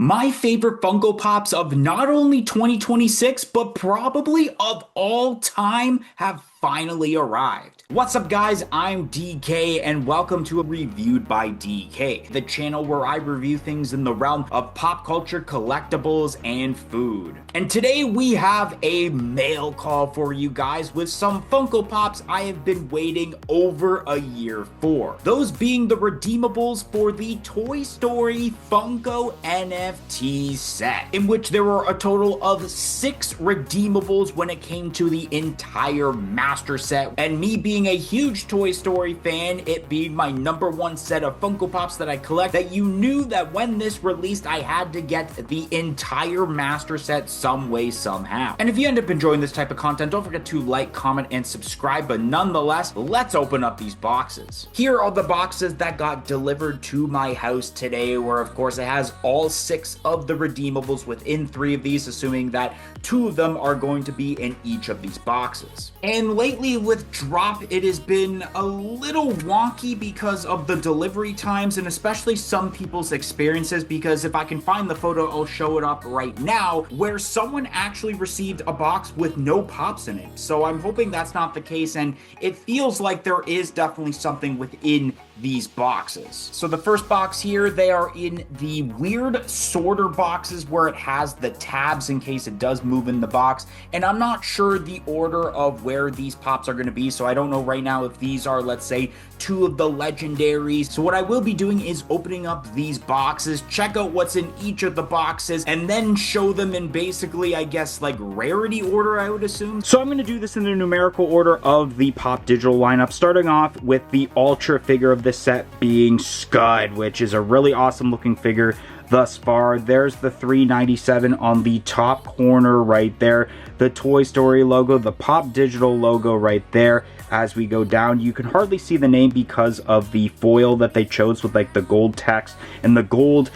My favorite Funko Pops of not only 2026, but probably of all time have finally arrived. What's up, guys? I'm DK, and welcome to a Reviewed by DK, the channel where I review things in the realm of pop culture, collectibles, and food. And today we have a mail call for you guys with some Funko Pops I have been waiting over a year for. Those being the redeemables for the Toy Story Funko NFT set, in which there were a total of 6 redeemables when it came to the entire master set. And me being a huge Toy Story fan, it being my #1 set of Funko Pops that I collect, that you knew that when this released I had to get the entire master set some way, somehow. And if you end up enjoying this type of content, don't forget to like, comment, and subscribe. But nonetheless, let's open up these boxes. Here are the boxes that got delivered to my house today, where of course it has all 6 of the redeemables within 3 of these, assuming that 2 of them are going to be in each of these boxes. And lately with drop, it has been a little wonky because of the delivery times and especially some people's experiences, because if I can find the photo, I'll show it up right now, where someone actually received a box with no pops in it. So I'm hoping that's not the case, and it feels like there is definitely something within these boxes. So the first box here, they are in the weird sorter boxes where it has the tabs in case it does move in the box, and I'm not sure the order of where these pops are going to be, so I don't know right now if these are, let's say, 2 of the legendaries. So what I will be doing is opening up these boxes, check out what's in each of the boxes, and then show them in basically, I guess, like rarity order, I would assume. So I'm going to do this in the numerical order of the Pop Digital lineup, starting off with the Ultra figure of this set being Scud, which is a really awesome looking figure thus far. There's the $3.97 on the top corner right there, the Toy Story logo, the Pop Digital logo right there. As we go down, you can hardly see the name because of the foil that they chose with like the gold text, and the gold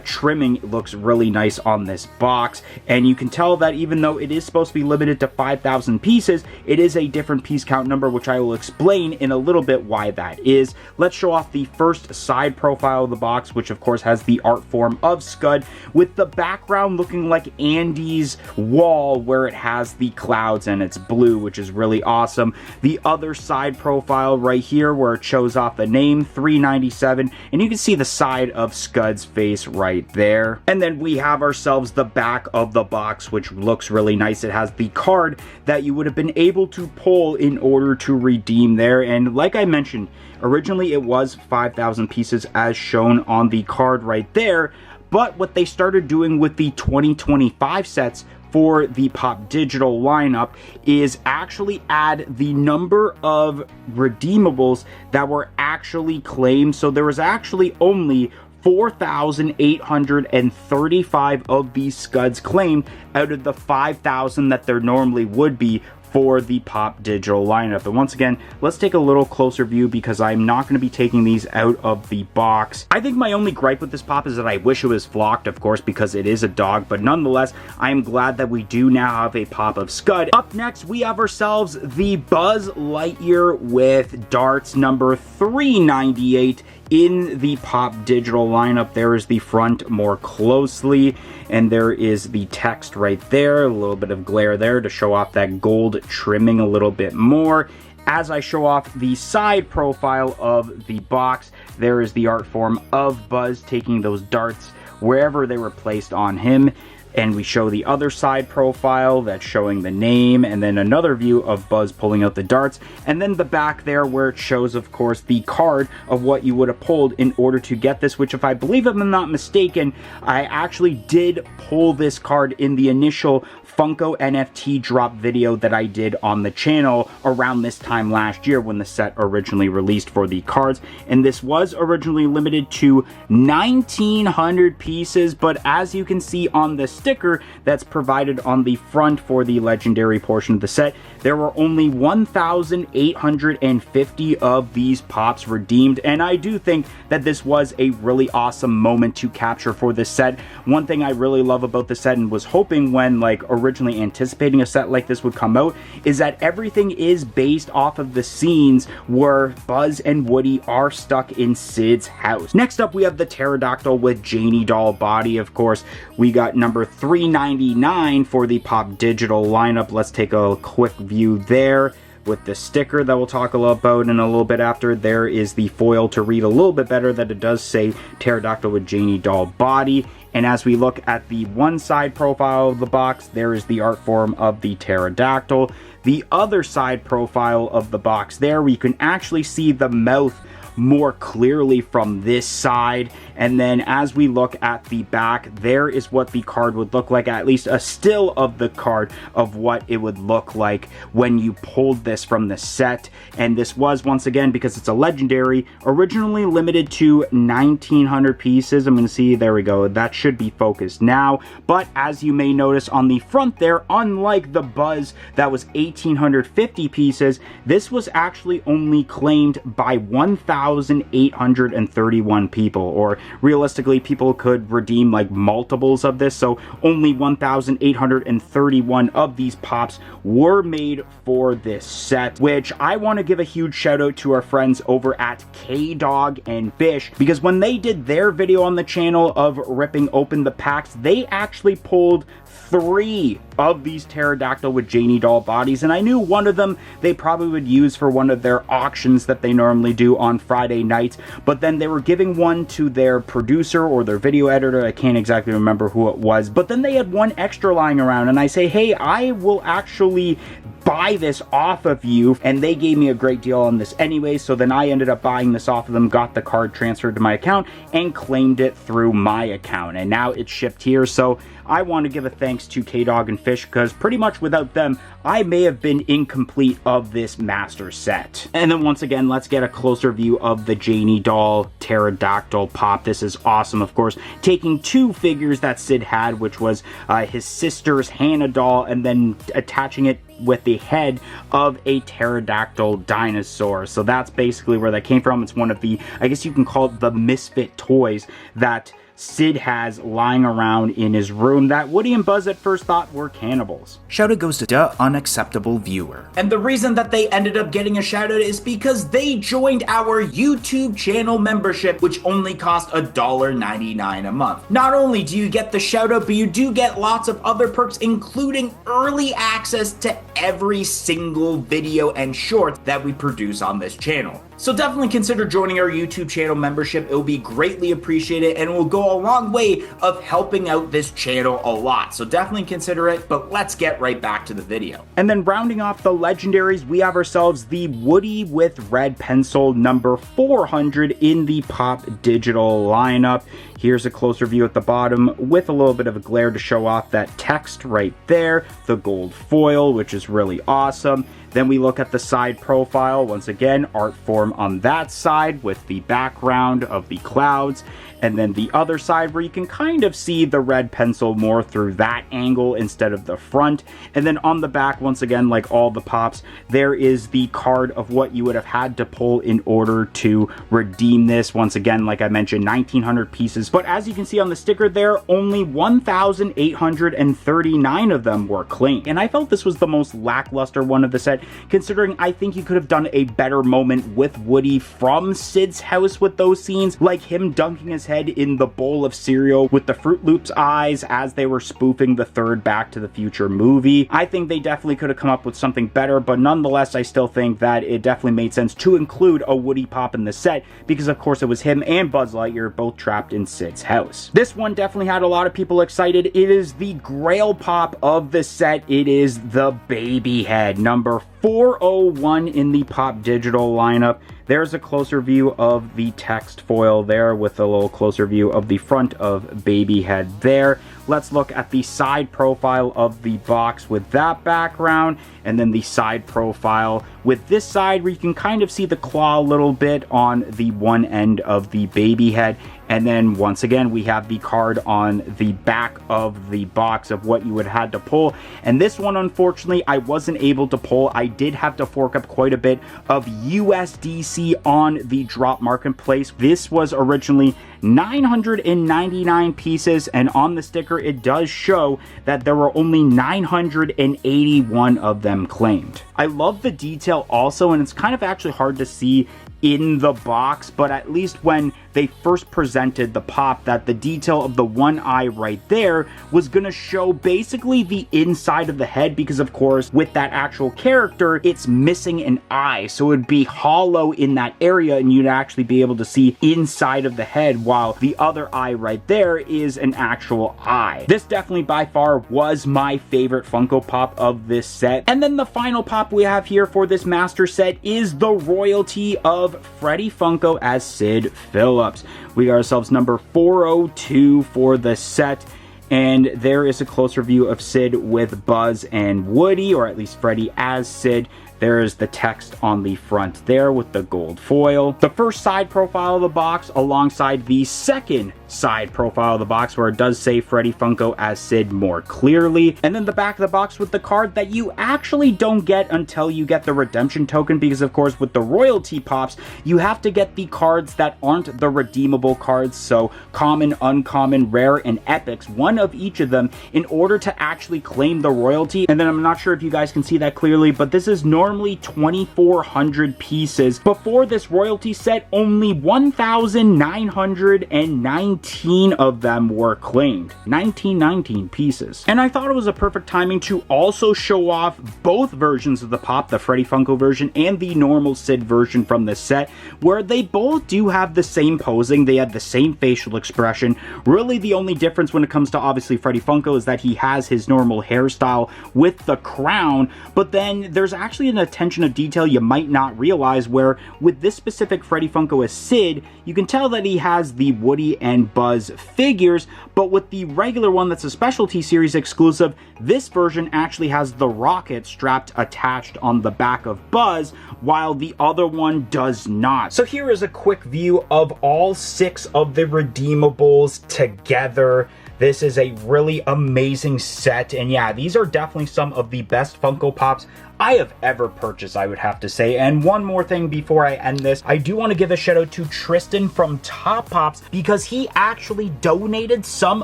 trimming looks really nice on this box. And you can tell that even though it is supposed to be limited to 5,000 pieces, it is a different piece count number, which I will explain in a little bit why that is. Let's show off the first side profile of the box, which of course has the art form of Scud, with the background looking like Andy's wall where it has the clouds and it's blue, which is really awesome. The other side profile right here where it shows off the name $3.97, and you can see the side of Scud's face right there. And then we have ourselves the back of the box, which looks really nice. It has the card that you would have been able to pull in order to redeem there, and like I mentioned, originally it was 5,000 pieces as shown on the card right there, but what they started doing with the 2025 sets for the Pop Digital lineup is actually add the number of redeemables that were actually claimed. So there was actually only 4,835 of these Scuds claimed out of the 5,000 that there normally would be for the Pop Digital lineup. And once again, let's take a little closer view because I'm not going to be taking these out of the box. I think my only gripe with this pop is that I wish it was flocked, of course, because it is a dog, but nonetheless, I am glad that we do now have a pop of Scud. Up next, we have ourselves the Buzz Lightyear with darts number 398 in the Pop Digital lineup. There is the front more closely, and there is the text right there, a little bit of glare there to show off that gold trimming a little bit more. As I show off the side profile of the box, there is the art form of Buzz taking those darts wherever they were placed on him. And we show the other side profile that's showing the name, and then another view of Buzz pulling out the darts, and then the back there where it shows, of course, the card of what you would have pulled in order to get this, which, if I believe I'm not mistaken, I actually did pull this card in the initial Funko NFT drop video that I did on the channel around this time last year when the set originally released for the cards, and this was originally limited to 1,900 pieces, but as you can see on the sticker that's provided on the front for the legendary portion of the set, there were only 1,850 of these pops redeemed, and I do think that this was a really awesome moment to capture for this set. One thing I really love about the set, and was hoping when originally anticipating a set like this would come out, is that everything is based off of the scenes where Buzz and Woody are stuck in Sid's house. Next up, we have the Pterodactyl with Janie Doll doll body. Of course, we got number 399 for the Pop Digital lineup. Let's take a quick view there. With the sticker that we'll talk a little about in a little bit after, there is the foil to read a little bit better that it does say Pterodactyl with Janie doll body. And as we look at the one side profile of the box, there is the art form of the pterodactyl. The other side profile of the box there, we can actually see the mouth more clearly from this side. And then as we look at the back, there is what the card would look like, at least a still of the card of what it would look like when you pulled this from the set. And this was, once again, because it's a legendary, originally limited to 1900 pieces. I'm going to see, there we go, that should be focused now. But as you may notice on the front there, unlike the Buzz that was 1850 pieces, this was actually only claimed by 1,831 people, or realistically people could redeem like multiples of this, so only 1,831 of these pops were made for this set, which I want to give a huge shout out to our friends over at K-Dog and Fish, because when they did their video on the channel of ripping open the packs, they actually pulled 3 of these pterodactyl with Janie doll bodies, and I knew one of them they probably would use for one of their auctions that they normally do on Friday nights, but then they were giving one to their producer or their video editor. I can't exactly remember who it was, but then they had one extra lying around, and I say, hey, I will actually buy this off of you, and they gave me a great deal on this anyway, so then I ended up buying this off of them, got the card transferred to my account, and claimed it through my account, and now it's shipped here. So I want to give a thanks to K-Dog and Fish, because pretty much without them, I may have been incomplete of this master set. And then once again, let's get a closer view of the Janie doll pterodactyl pop. This is awesome, of course, taking 2 figures that Sid had, which was his sister's Hannah doll, and then attaching it with the head of a pterodactyl dinosaur. So that's basically where that came from. It's one of the, I guess you can call it the misfit toys that Sid has lying around in his room that Woody and Buzz at first thought were cannibals. Shoutout goes to the unacceptable viewer. And the reason that they ended up getting a shoutout is because they joined our YouTube channel membership, which only cost $1.99 a month. Not only do you get the shoutout, but you do get lots of other perks, including early access to every single video and short that we produce on this channel. So definitely consider joining our YouTube channel membership. It will be greatly appreciated and will go a long way of helping out this channel a lot. So definitely consider it, but let's get right back to the video. And then rounding off the legendaries, we have ourselves the Woody with red pencil number 400 in the Pop Digital lineup. Here's a closer view at the bottom with a little bit of a glare to show off that text right there, the gold foil, which is really awesome. Then we look at the side profile. Once again, art form on that side with the background of the clouds. And then the other side where you can kind of see the red pencil more through that angle instead of the front. And then on the back, once again, like all the pops, there is the card of what you would have had to pull in order to redeem this. Once again, like I mentioned, 1900 pieces. But as you can see on the sticker there, only 1,839 of them were claimed. And I felt this was the most lackluster one of the set, considering I think you could have done a better moment with Woody from Sid's house with those scenes, like him dunking his head in the bowl of cereal with the Fruit Loops eyes as they were spoofing the third Back to the Future movie. I think they definitely could have come up with something better, but nonetheless, I still think that it definitely made sense to include a Woody pop in the set, because of course it was him and Buzz Lightyear both trapped in Sid's house. This one definitely had a lot of people excited. It is the grail pop of the set. It is the baby head, number 401 in the Pop Digital lineup. There's a closer view of the text foil there with a little closer view of the front of baby head there. Let's look at the side profile of the box with that background, and then the side profile with this side where you can kind of see the claw a little bit on the one end of the baby head. And then once again, we have the card on the back of the box of what you would have had to pull. And this one, unfortunately, I wasn't able to pull. I did have to fork up quite a bit of USDC on the drop marketplace. This was originally 999 pieces, and on the sticker it does show that there were only 981 of them claimed. I love the detail also, and it's kind of actually hard to see in the box, but at least when they first presented the pop, that the detail of the one eye right there was gonna show basically the inside of the head, because of course with that actual character it's missing an eye, so it would be hollow in that area and you'd actually be able to see inside of the head, while the other eye right there is an actual eye. This definitely by far was my favorite Funko Pop of this set. And then the final pop we have here for this master set is the royalty of Freddy Funko as Sid Phillips. We got ourselves number 402 for the set, and there is a closer view of Sid with Buzz and Woody, or at least Freddy as Sid. There is the text on the front there with the gold foil. The first side profile of the box alongside the second side profile of the box, where it does say Freddy Funko as Sid more clearly. And then the back of the box with the card that you actually don't get until you get the redemption token, because of course with the royalty pops you have to get the cards that aren't the redeemable cards, so common, uncommon, rare, and epics, one of each of them, in order to actually claim the royalty. And then I'm not sure if you guys can see that clearly, but this is normally 2,400 pieces. Before this royalty set, only 1,919 of them were claimed. 1919 pieces. And I thought it was a perfect timing to also show off both versions of the pop, the Freddy Funko version and the normal Sid version from this set, where they both do have the same posing, they have the same facial expression. Really the only difference when it comes to obviously Freddy Funko is that he has his normal hairstyle with the crown, but then there's actually an attention of detail you might not realize, where with this specific Freddy Funko as Sid, you can tell that he has the Woody and Buzz figures, but with the regular one that's a specialty series exclusive, this version actually has the rocket strapped attached on the back of Buzz, while the other one does not. So here is a quick view of all 6 of the redeemables together. This is a really amazing set, and yeah, these are definitely some of the best Funko Pops I have ever purchased, I would have to say. And one more thing before I end this, I do want to give a shout out to Tristan from Top Pops, because he actually donated some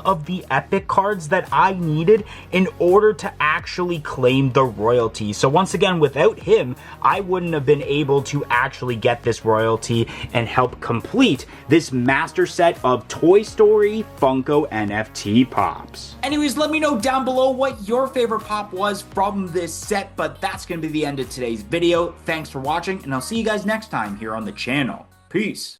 of the epic cards that I needed in order to actually claim the royalty. So once again, without him, I wouldn't have been able to actually get this royalty and help complete this master set of Toy Story Funko NFT Pops. Anyways, let me know down below what your favorite pop was from this set, but that's going to be the end of today's video. Thanks for watching, and I'll see you guys next time here on the channel. Peace.